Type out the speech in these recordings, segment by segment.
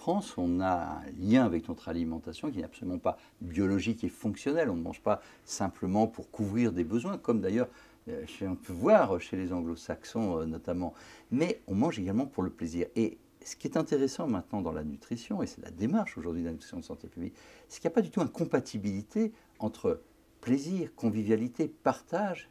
France, on a un lien avec notre alimentation qui n'est absolument pas biologique et fonctionnel. On ne mange pas simplement pour couvrir des besoins, comme d'ailleurs on peut voir chez les anglo-saxons notamment, mais on mange également pour le plaisir. Et ce qui est intéressant maintenant dans la nutrition, et c'est la démarche aujourd'hui de la nutrition de santé publique, c'est qu'il n'y a pas du tout incompatibilité entre plaisir, convivialité, partage,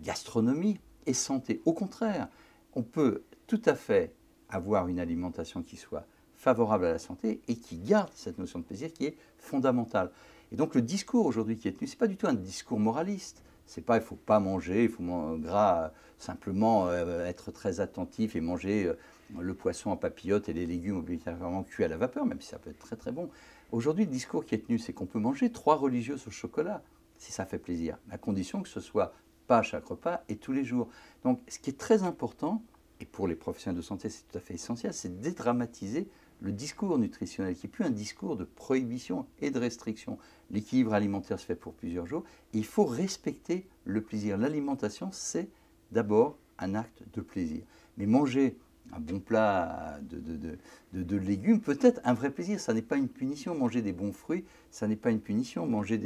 gastronomie et santé. Au contraire, on peut tout à fait avoir une alimentation qui soit favorable à la santé et qui garde cette notion de plaisir qui est fondamentale. Et donc le discours aujourd'hui qui est tenu, ce n'est pas du tout un discours moraliste. C'est pas il ne faut pas manger, il faut manger gras, simplement être très attentif et manger le poisson en papillote et les légumes obligatoirement cuits à la vapeur, même si ça peut être très très bon. Aujourd'hui, le discours qui est tenu, c'est qu'on peut manger 3 religieuses au chocolat, si ça fait plaisir, à condition que ce soit pas à chaque repas et tous les jours. Donc ce qui est très important, et pour les professionnels de santé c'est tout à fait essentiel, c'est de dédramatiser le discours nutritionnel, qui n'est plus un discours de prohibition et de restriction. L'équilibre alimentaire se fait pour plusieurs jours, et il faut respecter le plaisir. L'alimentation, c'est d'abord un acte de plaisir. Mais manger un bon plat de légumes peut être un vrai plaisir, ça n'est pas une punition. Manger des bons fruits, ça n'est pas une punition. Manger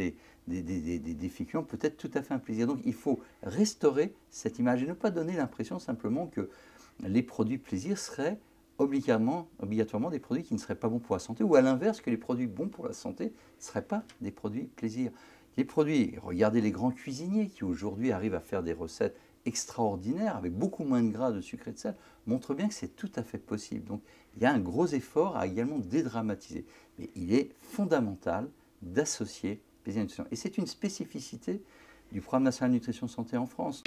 des féculents peut être tout à fait un plaisir. Donc il faut restaurer cette image et ne pas donner l'impression simplement que les produits plaisir seraient obligatoirement des produits qui ne seraient pas bons pour la santé, ou à l'inverse, que les produits bons pour la santé ne seraient pas des produits plaisir. Les produits, regardez les grands cuisiniers qui aujourd'hui arrivent à faire des recettes extraordinaires avec beaucoup moins de gras, de sucre et de sel, montrent bien que c'est tout à fait possible. Donc il y a un gros effort à également dédramatiser. Mais il est fondamental d'associer plaisir et nutrition. Et c'est une spécificité du programme national de nutrition santé en France.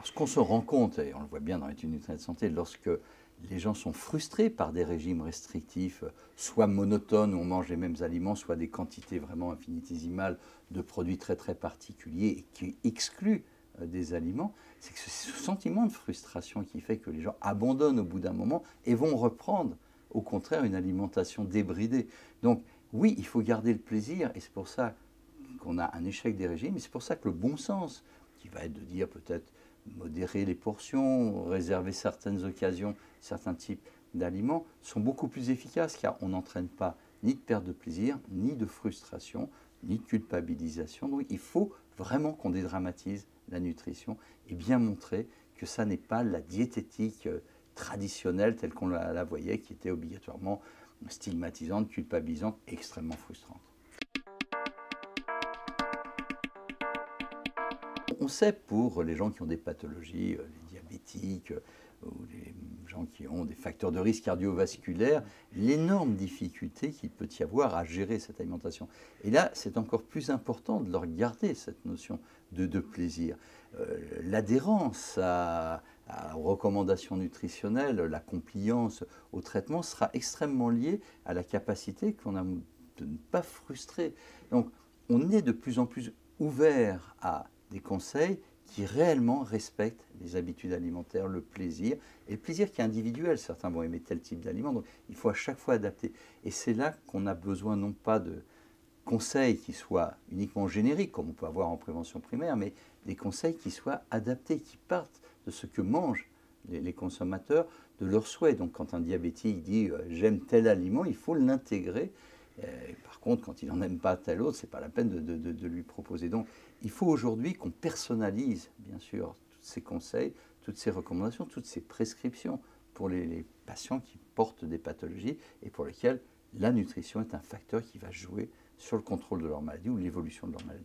Ce qu'on se rend compte, et on le voit bien dans l'étude nutritionnelle de santé, lorsque les gens sont frustrés par des régimes restrictifs, soit monotones où on mange les mêmes aliments, soit des quantités vraiment infinitésimales de produits très très particuliers et qui excluent des aliments, c'est que c'est ce sentiment de frustration qui fait que les gens abandonnent au bout d'un moment et vont reprendre au contraire une alimentation débridée. Donc oui, il faut garder le plaisir et c'est pour ça qu'on a un échec des régimes, et c'est pour ça que le bon sens, qui va être de dire peut-être modérer les portions, réserver certaines occasions, certains types d'aliments, sont beaucoup plus efficaces car on n'entraîne pas ni de perte de plaisir, ni de frustration, ni de culpabilisation. Donc il faut vraiment qu'on dédramatise la nutrition et bien montrer que ça n'est pas la diététique traditionnelle telle qu'on la voyait, qui était obligatoirement stigmatisante, culpabilisante, extrêmement frustrante. On sait pour les gens qui ont des pathologies, les diabétiques ou les gens qui ont des facteurs de risque cardiovasculaires, l'énorme difficulté qu'il peut y avoir à gérer cette alimentation. Et là, c'est encore plus important de leur garder cette notion de plaisir. L'adhérence aux recommandations nutritionnelles, la compliance au traitement sera extrêmement liée à la capacité qu'on a de ne pas frustrer. Donc, on est de plus en plus ouvert à des conseils qui réellement respectent les habitudes alimentaires, le plaisir, et le plaisir qui est individuel. Certains vont aimer tel type d'aliment, donc il faut à chaque fois adapter. Et c'est là qu'on a besoin non pas de conseils qui soient uniquement génériques, comme on peut avoir en prévention primaire, mais des conseils qui soient adaptés, qui partent de ce que mangent les consommateurs, de leurs souhaits. Donc quand un diabétique dit « j'aime tel aliment », il faut l'intégrer. Par contre, quand il n'en aime pas tel autre, ce n'est pas la peine de lui proposer. Donc, il faut aujourd'hui qu'on personnalise, bien sûr, tous ces conseils, toutes ces recommandations, toutes ces prescriptions pour les patients qui portent des pathologies et pour lesquels la nutrition est un facteur qui va jouer sur le contrôle de leur maladie ou l'évolution de leur maladie.